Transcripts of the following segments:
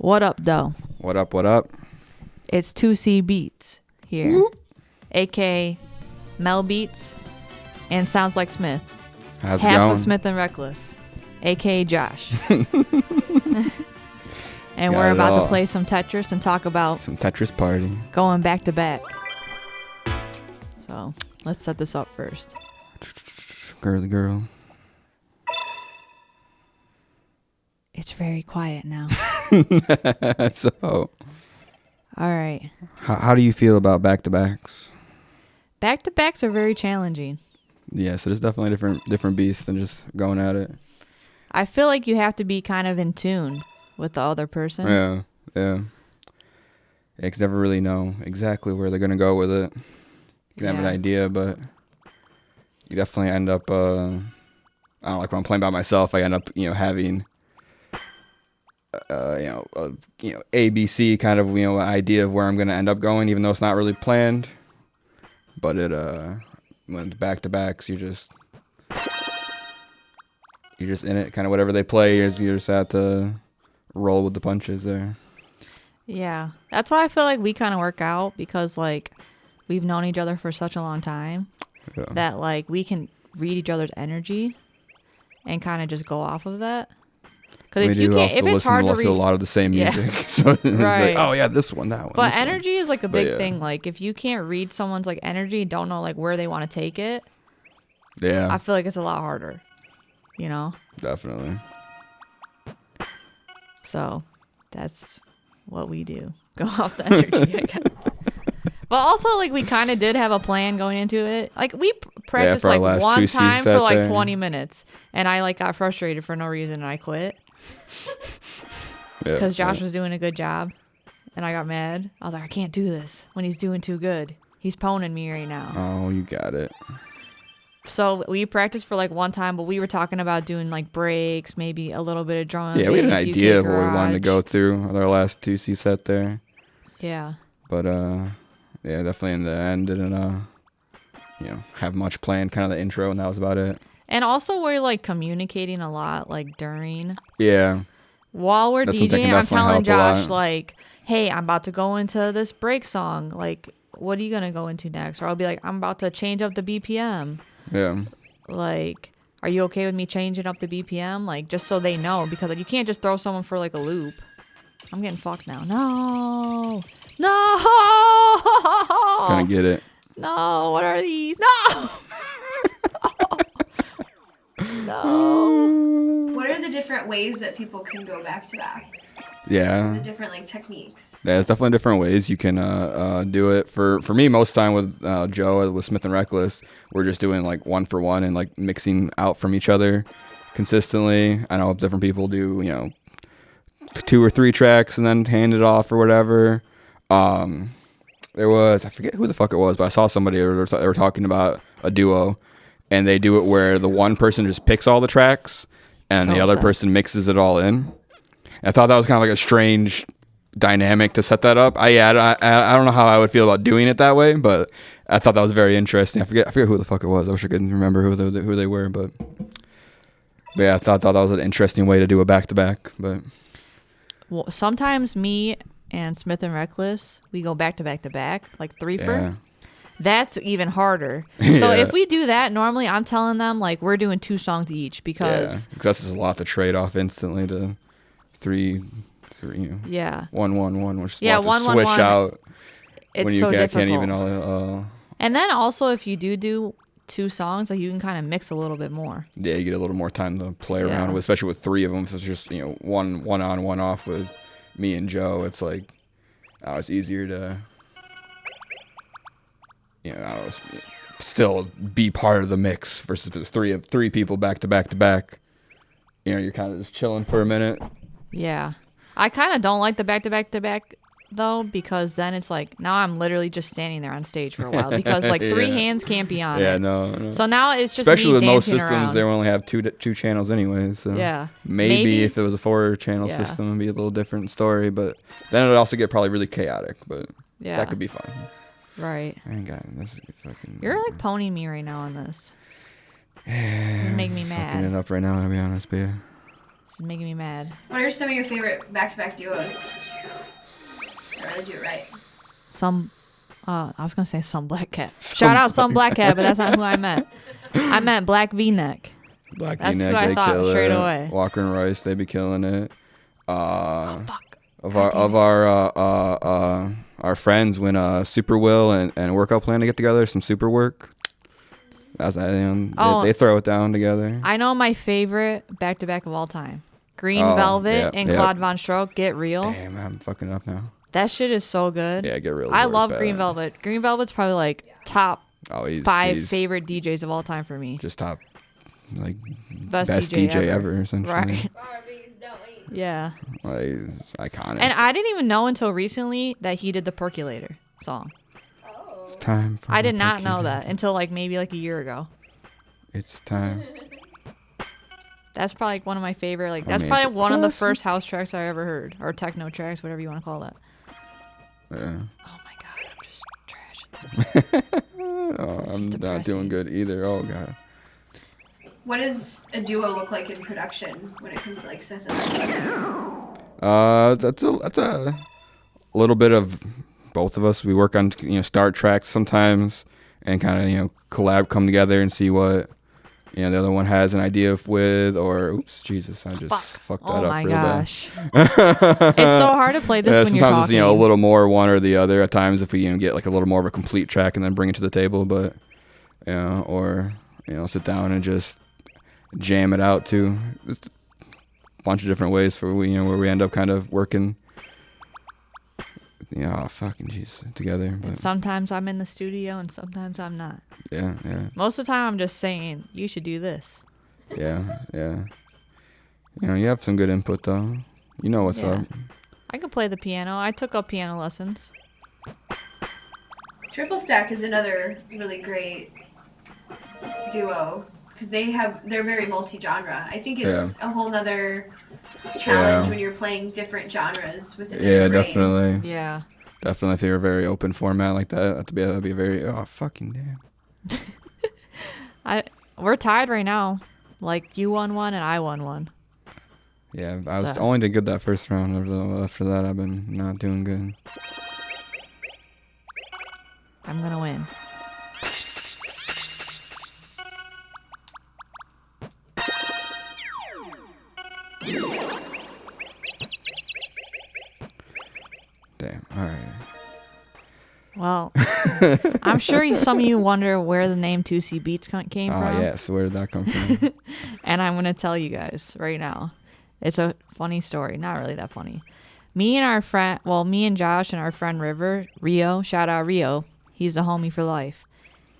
What up, though? What up, what up? It's 2C Beats here, Whoop. a.k.a. Mel Beats, and Sounds Like Smith. How's it Half going? of Smith and Reckless, a.k.a. Josh. And Got we're it about all. to play some Tetris and talk about Some Tetris party. going back to back. So, let's set this up first. Girly girl. It's very quiet now. So, All right. how do you feel about back-to-backs? Back-to-backs are very challenging. Yes, it is definitely a different beast than just going at it. I feel like you have to be kind of in tune with the other person. Yeah. You can never really know exactly where they're going to go with it. You can have an Yeah. idea, but you definitely end up, I don't know, like when I'm playing by myself, I end up, having, ABC kind of, idea of where I'm going to end up going, even though it's not really planned. But when it's back-to-backs, you're just in it, kind of whatever they play, you just have to roll with the punches there. Yeah. That's why I feel like we kind of work out because, like, we've known each other for such a long time Yeah. that, like, we can read each other's energy and kind of just go off of that. Because if We you do can't, also if it's listen hard to to a read, lot of the same Yeah. music. So it's Right. like, oh yeah, this one, that one. but this one. energy is like a But big yeah. thing. Like, if you can't read someone's like energy, don't know like where they want to take it, Yeah, I feel like it's a lot harder. You know. definitely. So that's what we do. Go off the energy, I guess. But also, like, we kind of did have a plan going into it. Like, we practiced for our like last one two time seasons for like there. 20 minutes, and I like got frustrated for no reason, and I quit Yeah, because Josh was doing a good job, and I got mad. I was like, I can't do this when he's doing too good. He's poning me right now. Oh, you got it. So we practiced for like one time, but we were talking about doing like breaks, maybe a little bit of drum. Yeah, we had an bass, UK idea of what we wanted to garage. go through with our last 2C set there, Yeah. but yeah, definitely in the end didn't have much planned. Kind of the intro, and that was about it. And also, we're like communicating a lot, like during. Yeah, While we're That's something DJing, can I'm definitely telling help a Josh, lot. like, hey, I'm about to go into this break song. Like, what are you going to go into next? Or I'll be like, I'm about to change up the BPM. yeah. Like, are you okay with me changing up the BPM? Like, just so they know. Because like, you can't just throw someone for like a loop. I'm getting fucked now. No. Trying to get it. No. What are these? No. No. What are the different ways that people can go back to back? Yeah. The different like techniques. There's definitely different ways you can do it. For me, most time with Joe with Smith and Reckless, we're just doing like one for one and like mixing out from each other consistently. I know different people do 2 or 3 tracks and then hand it off or whatever. There was, I forget who the fuck it was, but I saw somebody they were talking about a duo, and they do it where the one person just picks all the tracks and the other person mixes it all in. I thought that was kind of like a strange dynamic to set that up. I don't know how I would feel about doing it that way, but I thought that was very interesting. I forget who the fuck it was. I wish I could remember who they were, but yeah, I thought that was an interesting way to do a back to back. But Well, sometimes me and Smith and Reckless, we go back to back to back, like threefer. yeah, That's even harder. So Yeah. if we do that, normally I'm telling them like we're doing 2 songs each because that's just a lot to trade off instantly to three, yeah, 1-1-1, which is Yeah, a lot to 1-1-1, switch out it's when you so can't difficult. even And then also if you do 2 songs, like you can kind of mix a little bit more. yeah, you get a little more time to play Yeah. around with, especially with 3 of them. So it's just one on, one off with me and Joe. It's like it's easier to still be part of the mix versus if it's 3 people back to back to back. You're kind of just chilling for a minute. Yeah. I kind of don't like the back to back to back though because then it's like now I'm literally just standing there on stage for a while because like 3 Yeah. hands can't be on Yeah, it. no. So now it's just Especially me with most dancing systems, around. they only have two channels anyway. So Yeah. maybe if it was a 4-channel Yeah. system, it'd be a little different story. But then it'd also get probably really chaotic. But Yeah. that could be fun. Right. I ain't got this. Fucking. You're like ponying me right now on this. You make me fucking it mad. up right now. To be honest, but yeah. This is making me mad. What are some of your favorite back-to-back duos? I really do it right. I was gonna say some Black Cat. Shout out some Black Cat, but that's not who I meant. I meant Black V-Neck. Black That's V-Neck, who I they thought kill straight it. away. Walker and Rice, they be killing it. Fuck. Our friends when Super Will and Workout Plan to get together, some super work. That's they throw it down together. I know my favorite back-to-back of all time. Green Oh, Velvet yep, and yep. Claude Von Stroke, Get Real. Damn, I'm fucking up now. That shit is so good. Yeah, Get Real. I love Green Velvet. Green Velvet's probably like top He's 5 favorite DJs of all time for me. just top, like Best DJ ever, essentially. Right. Barbies don't eat. Yeah. Like, it's iconic. And I didn't even know until recently that he did the Percolator song. It's time for I did the not know percolator. that until like maybe like a year ago. It's time. That's probably like one of my favorite. Like I that's mean, it's probably a one of the classic. first house tracks I ever heard, or techno tracks, whatever you want to call that. Yeah. Oh my god, I'm just trash at this. Oh, This I'm is not depressing. doing good either. Oh god. What does a duo look like in production when it comes to like synthesizers? That's a little bit of both of us. We work on start tracks sometimes and kind of come together and see what the other one has an idea with, or oops, Jesus, I just fucked that Oh up my real gosh. It's so hard to play this when you're sometimes talking. it's a little more one or the other. At times, if we get like a little more of a complete track and then bring it to the table, but or sit down and just jam it out too. Just a bunch of different ways for where we end up kind of working. Fucking jeez, together. And But sometimes I'm in the studio and sometimes I'm not. yeah. Most of the time I'm just saying, you should do this. Yeah. You have some good input though. You know what's Yeah. up. I can play the piano. I took up piano lessons. Triple Stack is another really great duo because they're very multi-genre. I think it's a whole nother challenge when you're playing different genres within Yeah, a brain. definitely. Yeah. Definitely, if you're a very open format like that'd be a very fucking damn. We're tied right now. Like you won one and I won one. Yeah, I was So- only did good that first round. After that, I've been not doing good. I'm gonna win. Damn. All right. Well, I'm sure some of you wonder where the name 2C Beats came Oh from. yes, where did that come from? And I'm going to tell you guys right now. It's a funny story. Not really that funny. Me and Josh and our friend Rio, shout out Rio. He's the homie for life.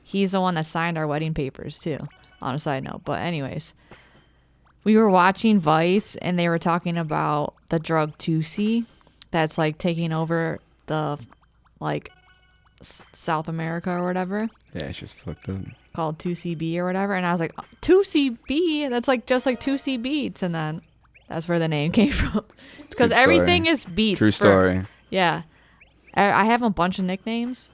He's the one that signed our wedding papers too, on a side note. But anyways, we were watching Vice and they were talking about the drug 2C that's like taking over the like South America or whatever, Yeah, it's just fucked up. called 2CB or whatever. And I was like, 2CB? That's like just like 2C Beats. And then that's where the name came from. Because Good story. everything is beats. True story. Yeah. I have a bunch of nicknames.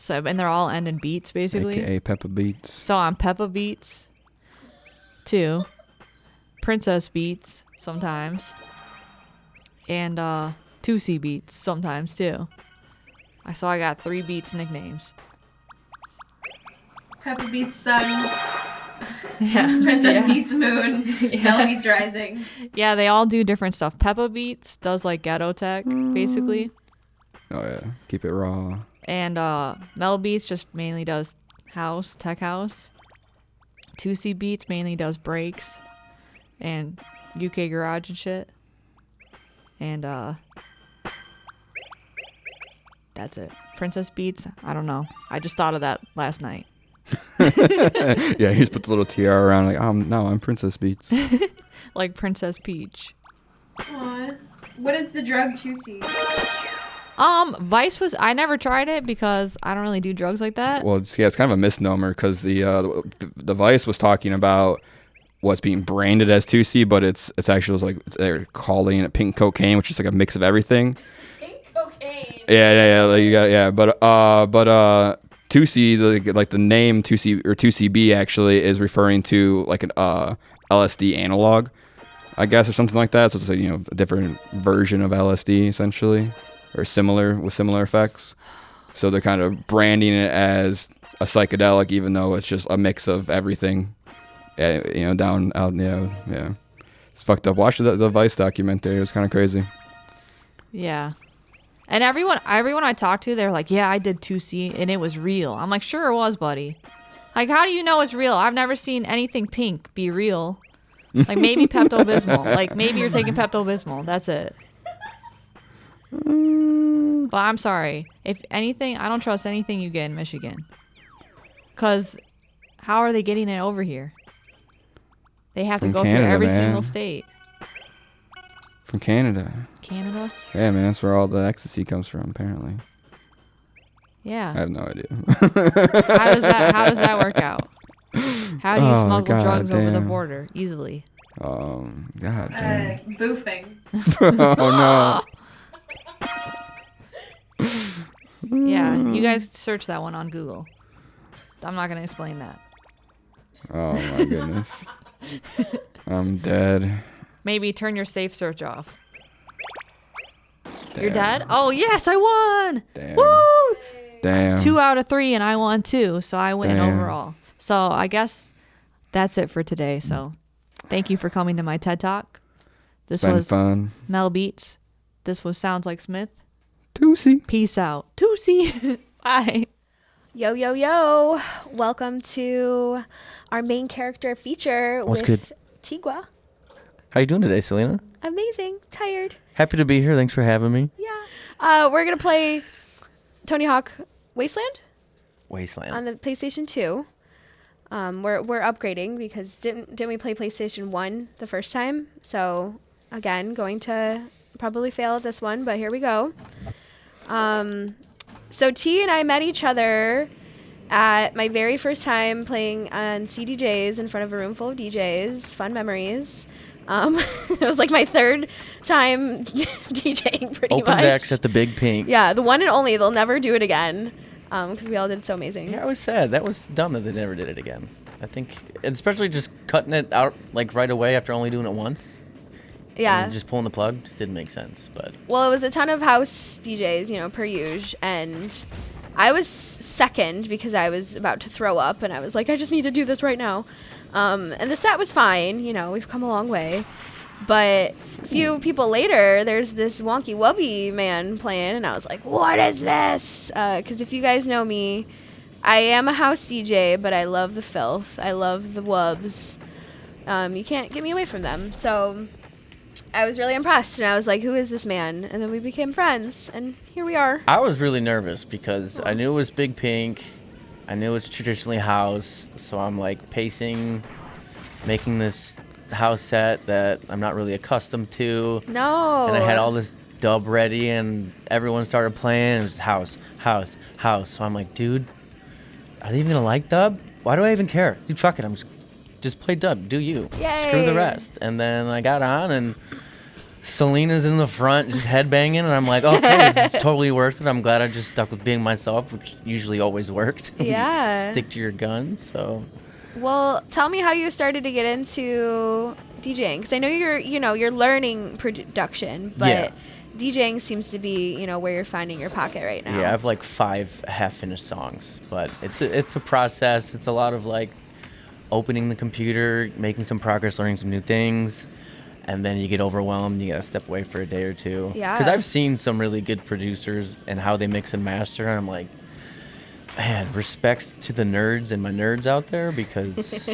And they're all end in beats, basically. AKA Peppa Beats. So I'm Peppa Beats, too. Princess Beats, sometimes. And 2C Beats, sometimes, too. So I got 3 Beats nicknames. Peppa Beats Sun, Yeah. Princess Yeah. Beats Moon, Bella Beats Rising. Yeah, they all do different stuff. Peppa Beats does like ghetto tech, basically. Oh yeah, keep it raw. And Mel Beats just mainly does tech house. 2C Beats mainly does breaks and UK garage and shit. And that's it. Princess Beats, I don't know. I just thought of that last night. Yeah, he just put the little tiara around like, no, I'm Princess Beats. Like Princess Peach. Aw. What is the drug 2C? Vice was, I never tried it because I don't really do drugs like that. Well, it's kind of a misnomer because the Vice was talking about what's being branded as 2C, but it's actually like they're calling it pink cocaine, which is like a mix of everything. Pink cocaine. Yeah. Like you got but 2C, like the name 2C or 2CB actually is referring to like an LSD analog. I guess, or something like that. So it's like, a different version of LSD essentially, or similar with similar effects. So they're kind of branding it as a psychedelic, even though it's just a mix of everything. Down out. Yeah. It's fucked up. Watch the Vice documentary. It was kind of crazy. Yeah. And everyone I talked to, they're like, yeah, I did 2C and it was real. I'm like, sure it was, buddy. Like, how do you know it's real? I've never seen anything pink be real. Like, maybe Pepto-Bismol. Like, maybe you're taking Pepto-Bismol. That's it. But I'm sorry. If anything, I don't trust anything you get in Michigan. Because how are they getting it over here? They have to go through every single state. From Canada. Canada? Yeah, man, that's where all the ecstasy comes from, apparently. Yeah. I have no idea. How does that work out? How do you smuggle drugs over the border easily? God damn. Boofing. Oh no. Yeah, you guys search that one on Google. I'm not gonna explain that. Oh my goodness. I'm dead. Maybe turn your safe search off. Damn. You're dead? Oh yes, I won! Damn. Woo! Damn. 2 out of 3 and I won 2, so I win Damn. overall. So I guess that's it for today. So thank you for coming to my TED Talk. This was fun. Mel Beats. This was Sounds Like Smith. Tootsie. Peace out. Tootsie. Bye. Yo, yo, yo. Welcome to our main character feature What's with Tigua. How you doing today, Selyna? Amazing. Tired. Happy to be here. Thanks for having me. Yeah. We're going to play Tony Hawk Wasteland Wasteland. on the PlayStation 2. We're upgrading because didn't we play PlayStation 1 the first time? So, again, going to probably fail at this one, but here we go. So T and I met each other at my very first time playing on CDJs in front of a room full of DJs. Fun memories. It was like my third time DJing pretty Open much. decks at the Big Pink. Yeah, the one and only. They'll never do it again because we all did so amazing. Yeah, I was sad. That was dumb that they never did it again. I think, especially just cutting it out like right away after only doing it once. Yeah. And just pulling the plug just didn't make sense. But Well, it was a ton of house DJs, per usual, and I was second because I was about to throw up, and I was like, I just need to do this right now. And the set was fine, we've come a long way. But a few people later, there's this wonky wubby man playing, and I was like, what is this? Because if you guys know me, I am a house DJ, but I love the filth. I love the wubs. You can't get me away from them. So I was really impressed, and I was like, who is this man? And then we became friends, and here we are. I was really nervous because I knew it was Big Pink. I knew it's traditionally house. So I'm like pacing, making this house set that I'm not really accustomed to. No. And I had all this dub ready, and everyone started playing. It was house, house, house. So I'm like, dude, are they even gonna like dub? Why do I even care? Dude, fuck it. I'm just play dub. Do you? Yay. Screw the rest. And then I got on, and Selyna's in the front just headbanging, and I'm like, okay, this is totally worth it. I'm glad I just stuck with being myself, which usually always works. Yeah. Stick to your guns. So. Well, tell me how you started to get into DJing, because I know you're learning production, but Yeah. DJing seems to be where you're finding your pocket right now. Yeah, I have like 5 half-finished songs, but it's a process. It's a lot of like opening the computer, making some progress, learning some new things, and then you get overwhelmed. You gotta step away for a day or two. Yeah. Because I've seen some really good producers and how they mix and master, and I'm like, man, respects to the nerds and my nerds out there, because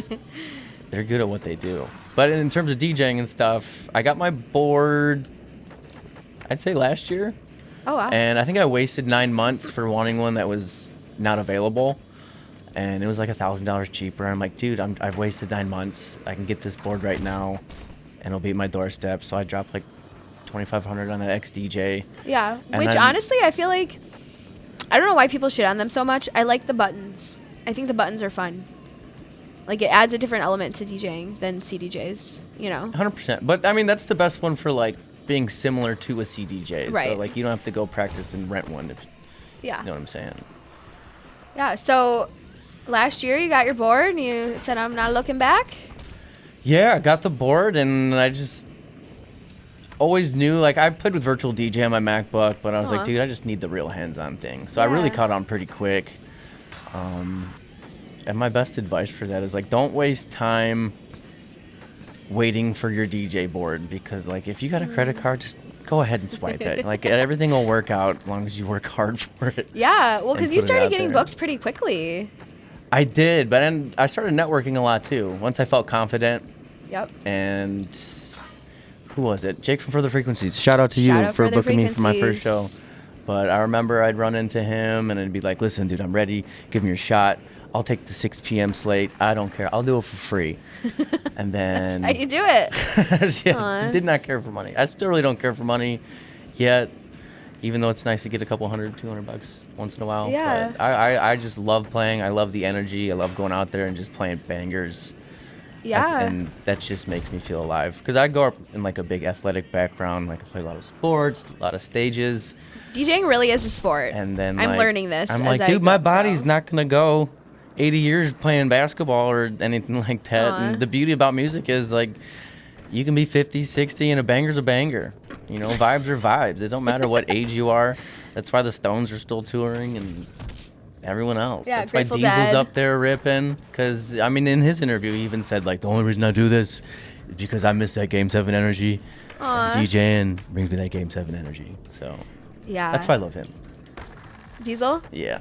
they're good at what they do. But in terms of DJing and stuff, I got my board, I'd say last year. Oh wow. And I think I wasted 9 months for wanting one that was not available. And it was like $1,000 cheaper. I'm like, dude, I've wasted 9 months. I can get this board right now, and it'll be at my doorstep. So I dropped like $2,500 on that XDJ. Yeah, And which then- honestly I feel like, I don't know why people shit on them so much. I like the buttons. I think the buttons are fun. Like, it adds a different element to DJing than CDJs, 100%. But I mean, that's the best one for like being similar to a CDJ. Right. So like you don't have to go practice and rent one, if Yeah. you know what I'm saying. Yeah, so last year you got your board and you said, I'm not looking back. Yeah, I got the board, and I just always knew, like, I played with virtual DJ on my MacBook, but I was Aw. like, dude, I just need the real hands-on thing. So I really Yeah. caught on pretty quick. And my best advice for that is, like, don't waste time waiting for your DJ board, because, like, if you got a credit card, just go ahead and swipe it. Like, everything will work out as long as you work hard for it. Yeah, well, because And you put it started out getting there. booked pretty quickly. I did, but then I started networking a lot too. Once I felt confident, Yep. and who was it? Jake from Further Frequencies. Shout out to Shout you out for Further booking me for my first show. Frequencies. But I remember I'd run into him and I'd be like, listen, dude, I'm ready. Give me your shot. I'll take the 6 p.m. slate. I don't care. I'll do it for free. And then How you do it? yeah, Aw. did not care for money. I still really don't care for money yet, even though it's nice to get a couple $100-$200 once in a while. Yeah. But I just love playing. I love the energy. I love going out there and just playing bangers. Yeah. And that just makes me feel alive. Because I go up in like a big athletic background. Like I play a lot of sports, a lot of stages. DJing really is a sport. And then I'm like, learning this. I'm as like, I dude, my grow. body's not going to go 80 years playing basketball or anything like that. Aw. And the beauty about music is like you can be 50, 60 and a banger's a banger. You know, vibes are vibes. It don't matter what age you are. That's why the Stones are still touring and everyone else. Yeah, That's why Grateful Diesel's Dead. up there ripping. Because, I mean, in his interview, he even said, like, the only reason I do this is because I miss that Game 7 energy. Aw. And DJing brings me that Game 7 energy. So Yeah. that's why I love him. Diesel? Yeah.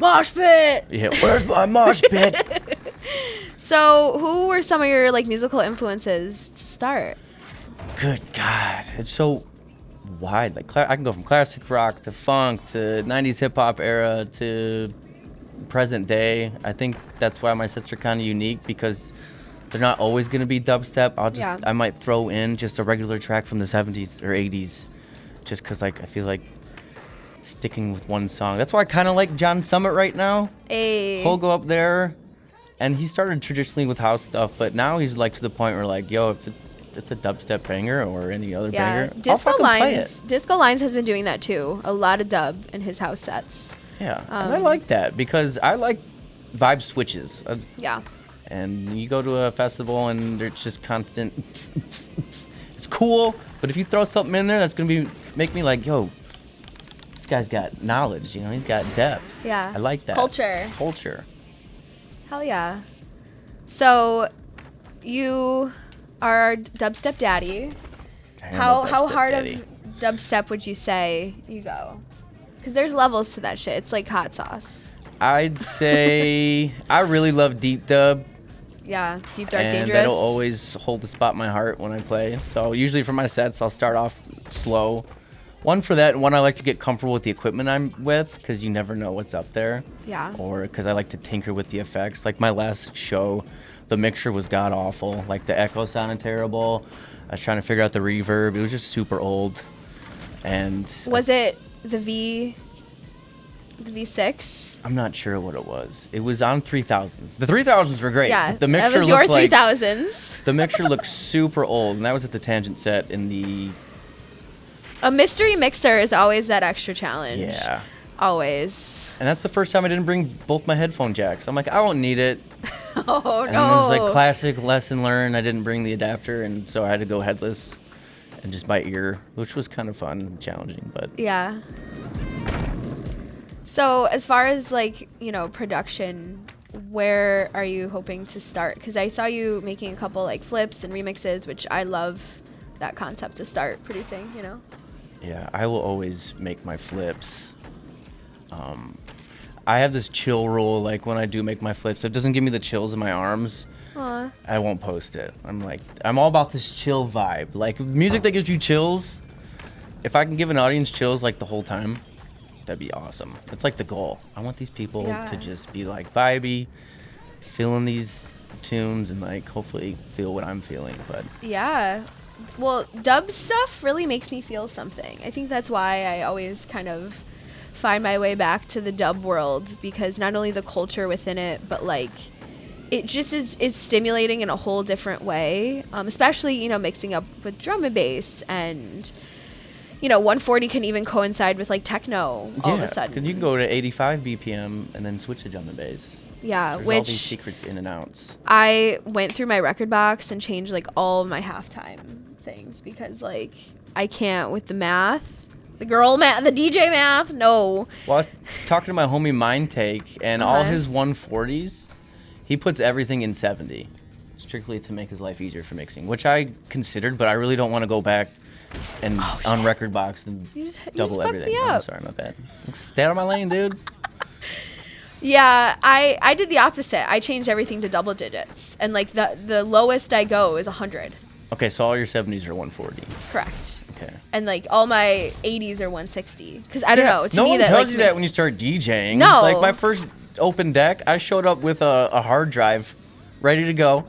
Mosh pit! Yeah. Where's my mosh pit? So, who were some of your like musical influences to start? Good God. It's so wide. Like, I can go from classic rock to funk to 90s hip hop era to present day. I think that's why my sets are kind of unique, because they're not always going to be dubstep. I might throw in just a regular track from the 70s or 80s just because, like, I feel like sticking with one song. That's why I kind of like John Summit right now. He'll go up there, and he started traditionally with house stuff, but now he's like to the point where, like, yo, if it's a dubstep banger or any other banger, I'll Disco fucking play it. Lines. Disco Lines has been doing that too. A lot of dub in his house sets. Yeah, and I like that because I like vibe switches. Yeah. And you go to a festival and it's just constant. It's cool, but if you throw something in there that's gonna make me like, yo, this guy's got knowledge. You know, he's got depth. Yeah. I like that. Culture. Hell yeah. So, you are dubstep daddy. I am a How dubstep hard daddy. of dubstep would you say you go? Because there's levels to that shit. It's like hot sauce. I'd say I really love deep dub. Yeah. Deep Dark And Dangerous. that'll always hold a spot in my heart when I play. So usually for my sets, I'll start off slow. One for that, and one I like to get comfortable with the equipment I'm with, because you never know what's up there. Yeah. Or because I like to tinker with the effects. Like my last show, the mixture was god awful. Like the echo sounded terrible. I was trying to figure out the reverb. It was just super old. And Was it the V6? I'm not sure what it was. It was on 3000s. The 3000s were great. Yeah. The mixture that was your looked like 3000s. the mixture looked super old, and that was at the Tangent set in the A mystery mixer is always that extra challenge. yeah. Always. And that's the first time I didn't bring both my headphone jacks. I'm like, I won't need it. Oh, And no. it was like classic lesson learned. I didn't bring the adapter, and so I had to go headless and just by ear, which was kind of fun and challenging. But Yeah. So, as far as like, production, where are you hoping to start? Because I saw you making a couple like flips and remixes, which I love that concept to start producing, yeah, I will always make my flips. I have this chill rule. Like when I do make my flips, if it doesn't give me the chills in my arms, Aw. I won't post it. I'm all about this chill vibe. Like music that gives you chills. If I can give an audience chills like the whole time, that'd be awesome. That's like the goal. I want these people Yeah. to just be like vibey, feeling these tunes, and like hopefully feel what I'm feeling. But Yeah. Well, dub stuff really makes me feel something. I think that's why I always kind of find my way back to the dub world, because not only the culture within it, but like it just is stimulating in a whole different way, especially, mixing up with drum and bass, and 140 can even coincide with like techno all of a sudden. because you can go to 85 BPM and then switch to drum and bass. Yeah, There's all these which secrets in and outs. I went through my record box and changed like all of my halftime things because like I can't with the math, the DJ math. No. Well, I was talking to my homie Mind Take, and all his 140s, he puts everything in 70, strictly to make his life easier for mixing, which I considered, but I really don't want to go back and on record box and double everything. Me up. I'm sorry, my bad. Stay out of my lane, dude. Yeah, I did the opposite. I changed everything to double digits, and like the lowest I go is 100. Okay, so all your 70s are 140. Correct. Okay. And like all my 80s are 160. Because I don't know. To no me, one that, tells like, you that when you start DJing. No. Like my first open deck, I showed up with a hard drive ready to go.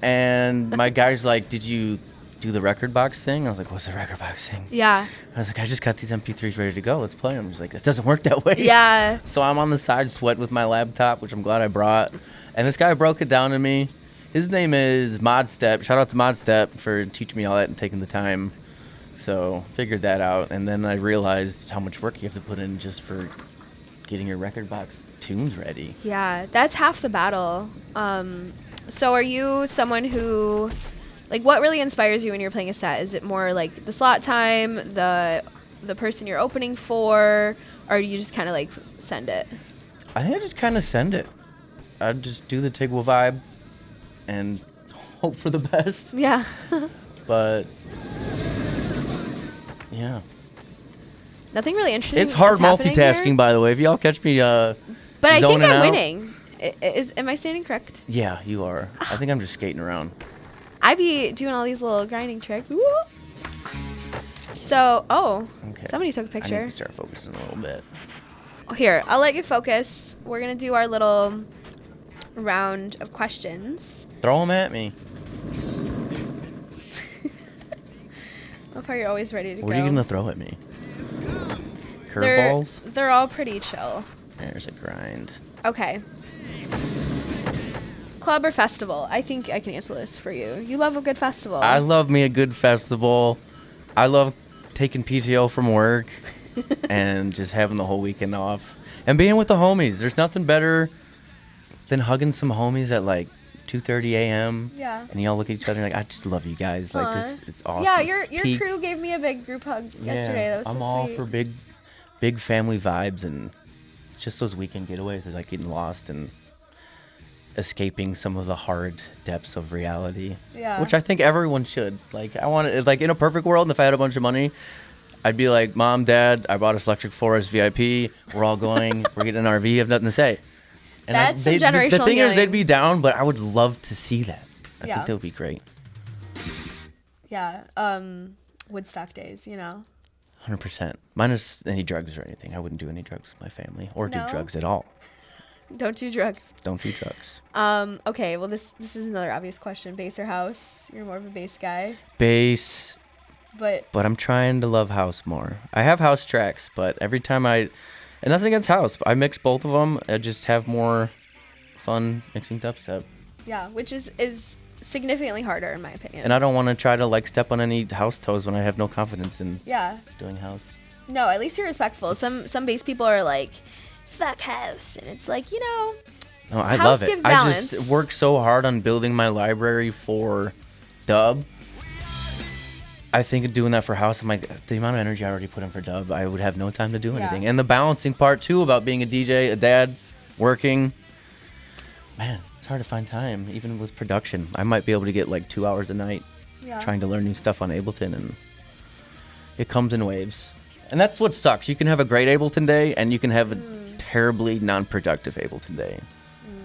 And my guy's like, did you do the record box thing? I was like, what's the record box thing? Yeah. I was like, I just got these MP3s ready to go. Let's play them. He's like, it doesn't work that way. Yeah. So I'm on the side sweat with my laptop, which I'm glad I brought. And this guy broke it down to me. His name is Modstep. Shout out to Modstep for teaching me all that and taking the time. So figured that out. And then I realized how much work you have to put in just for getting your record box tunes ready. Yeah, that's half the battle. So are you someone who, like, what really inspires you when you're playing a set? Is it more like the slot time, the person you're opening for, or do you just kind of like send it? I think I just kind of send it. I just do the Tigua vibe and hope for the best. Yeah. But yeah, Nothing really interesting. it's hard is happening multitasking, here. by the way. If y'all catch me But I think zoning I'm out- winning. Am I standing correct? Yeah, you are. I think I'm just skating around. I be doing all these little grinding tricks. Woo! So, Okay. somebody took a I picture. need to start focusing a little bit. Here, I'll let you focus. We're gonna do our little round of questions. Throw them at me. How far you're always ready to What go. are you gonna throw at me? They're- Curveballs? They're all pretty chill. There's a grind. Okay. Club or festival? I think I can answer this for you. You love a good festival. I love me a good festival. I love taking PTO from work and just having the whole weekend off and being with the homies. There's nothing better than hugging some homies at like 2:30 a.m. Yeah. And y'all look at each other and like, I just love you guys. Like, this is awesome. Yeah, It's your peak. crew gave me a big group hug yesterday. That was I'm so all sweet. for big family vibes and just those weekend getaways. Is like getting lost and escaping some of the hard depths of reality. Yeah. Which I think everyone should. Like, I want to, like, in a perfect world, and if I had a bunch of money, I'd be like, Mom, Dad, I bought us Electric Forest VIP. We're all going. We're getting an RV. I have nothing to say. And That's some the generational thing is, they'd healing. be down, but I would love to see that. I Yeah. think that would be great. Yeah. Woodstock days, you know. 100%. Minus any drugs or anything. I wouldn't do any drugs with my family or do No? drugs at all. Don't do drugs. Don't do drugs. Okay, well this is another obvious question. Bass or house? You're more of a bass guy. Bass, But but I'm trying to love house more. I have house tracks, but every time and nothing against house, I mix both of them. I just have more fun mixing dubstep. yeah, which is significantly harder in my opinion. And I don't want to try to like step on any house toes when I have no confidence in yeah. doing house. No, at least you're respectful. Some bass people are like, fuck house, and it's like, you know, No, I House love it. gives I balance. just work so hard on building my library for dub. I think of doing that for house. I'm like, the amount of energy I already put in for dub, I would have no time to do Yeah. anything. And the balancing part too about being a DJ, a dad, working. Man, it's hard to find time, even with production. I might be able to get like 2 hours a night yeah. trying to learn new stuff on Ableton, and it comes in waves. And that's what sucks. You can have a great Ableton day, and you can have a terribly non-productive Ableton day.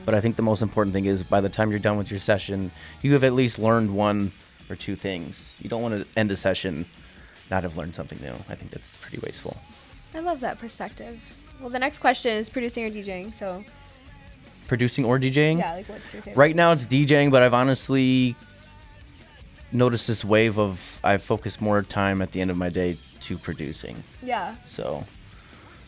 But I think the most important thing is by the time you're done with your session, you have at least learned one or two things. You don't want to end a session not have learned something new. I think that's pretty wasteful. I love that perspective. Well, the next question is producing or DJing. So Producing or DJing? yeah, like what's your favorite? Right now it's DJing, but I've honestly noticed this wave of I focus more time at the end of my day to producing. Yeah. So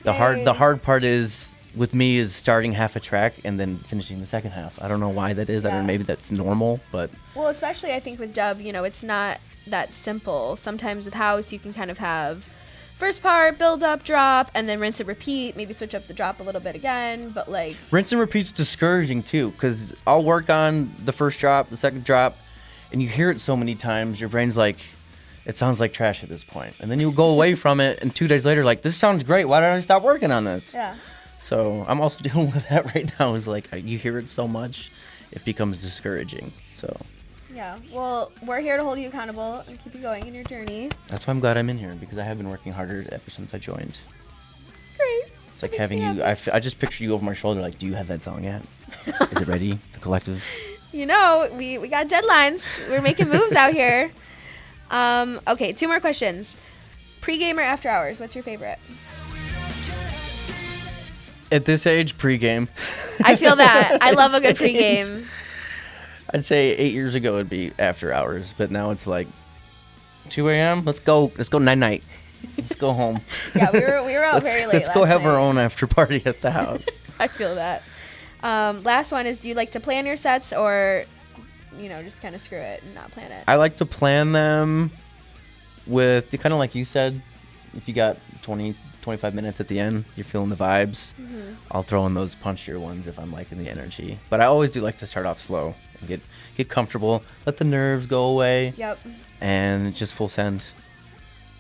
Yay. the hard part is with me is starting half a track and then finishing the second half. I don't know why that is. I don't Yeah. know, maybe that's normal, but Well, especially I think with dub, you know, it's not that simple. Sometimes with house, you can kind of have first part, build up, drop, and then rinse and repeat. Maybe switch up the drop a little bit again, but like, rinse and repeat's discouraging too, because I'll work on the first drop, the second drop, and you hear it so many times, your brain's like, it sounds like trash at this point. And then you go away from it, and 2 days later, like, this sounds great. Why did I stop working on this? Yeah. So I'm also dealing with that right now. Is like, you hear it so much, it becomes discouraging. So Yeah. Well, we're here to hold you accountable and keep you going in your journey. that's why I'm glad I'm in here, because I have been working harder ever since I joined. Great. It's like Makes having me you, I just picture you over my shoulder, like, do you have that song yet? Is it ready? The Collective? You know, we got deadlines. We're making moves out here. Okay, 2 more questions. Pre-game or after hours? What's your favorite? At this age, pregame. I feel that. I love a good At this age. pregame. I'd say 8 years ago it'd be after hours, but now it's like 2 a.m. Let's go night. Let's go home. Yeah, we were out very late. Let's go last have our night. own after party at the house. I feel that. Last one is, do you like to plan your sets or, just kind of screw it and not plan it? I like to plan them with kind of like you said. If you got 20-25 minutes at the end, you're feeling the vibes. Mm-hmm. I'll throw in those punchier ones if I'm liking the energy. But I always do like to start off slow and get comfortable, let the nerves go away, Yep. and just full send.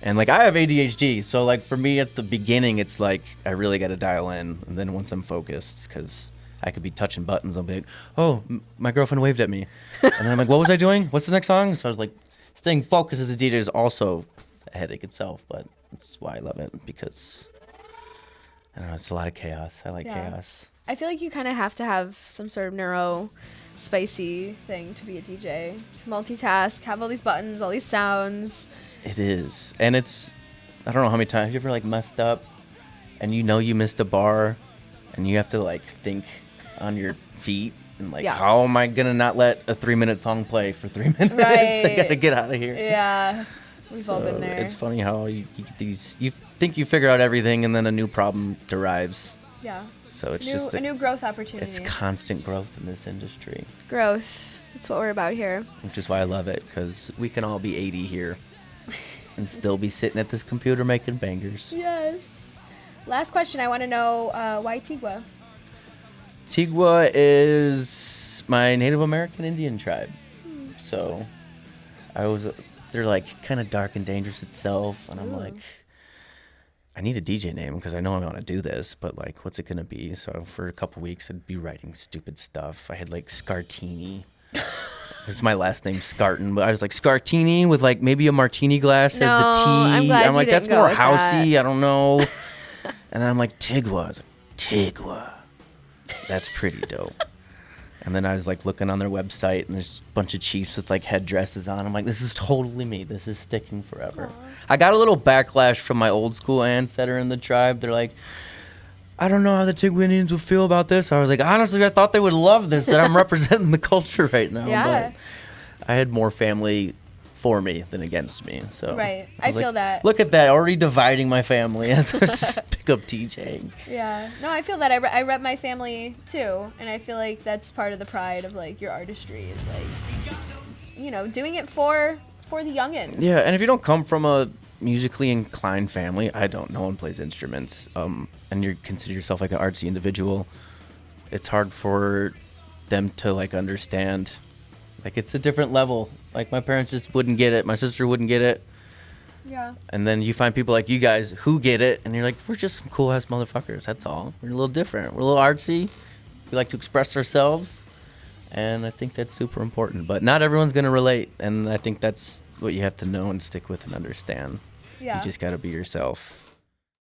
And like, I have ADHD, so like for me at the beginning, it's like I really got to dial in, and then once I'm focused, because I could be touching buttons, I'll be like, oh, my girlfriend waved at me, and then I'm like, what was I doing? What's the next song? So I was like, staying focused as a DJ is also a headache itself, but that's why I love it, because I don't know, it's a lot of chaos. I like chaos. I feel like you kind of have to have some sort of neuro spicy thing to be a DJ. To multitask, have all these buttons, all these sounds. It is, and it's, I don't know how many times have you ever like messed up, and you missed a bar, and you have to like think on your feet and like, how am I gonna not let a 3-minute song play for 3 minutes? Right. I gotta get out of here. Yeah, we've all been there. It's funny how you get these, you think you figure out everything, and then a new problem derives. Yeah. So it's just a new growth opportunity. It's constant growth in this industry. Growth. That's what we're about here. Which is why I love it, because we can all be 80 here and still be sitting at this computer making bangers. Yes. Last question. I want to know why Tigua? Tigua is my Native American Indian tribe. So they're like kind of dark and dangerous itself. And I'm like, I need a DJ name because I know I want to do this, but like, what's it going to be? So for a couple weeks, I'd be writing stupid stuff. I had like Scartini. This is my last name, Scarton, but I was like Scartini with like maybe a martini glass as the T. I'm glad like, you that's didn't more go with housey. that. I don't know. And then I'm like, Tigua. I was like, Tigua. That's pretty dope. And then I was like looking on their website, and there's a bunch of chiefs with like headdresses on. I'm like, this is totally me. This is sticking forever. Aww. I got a little backlash from my old school aunts that are in the tribe. They're like, I don't know how the Tigua Indians would feel about this. I was like, honestly, I thought they would love this, that I'm representing the culture right now. Yeah. But I had more family for me than against me. So right. I feel that. Look at that, already dividing my family as I just pick up DJing. Yeah. No, I feel that. I rep my family too, and I feel like that's part of the pride of like your artistry is like, doing it for the youngins. Yeah, and if you don't come from a musically inclined family, no one plays instruments, and you consider yourself like an artsy individual, it's hard for them to like understand. Like, it's a different level. Like, my parents just wouldn't get it. My sister wouldn't get it. Yeah. And then you find people like you guys who get it, and you're like, we're just some cool ass motherfuckers. That's all. We're a little different. We're a little artsy. We like to express ourselves, and I think that's super important. But not everyone's gonna relate, and I think that's what you have to know and stick with and understand. Yeah. You just gotta be yourself.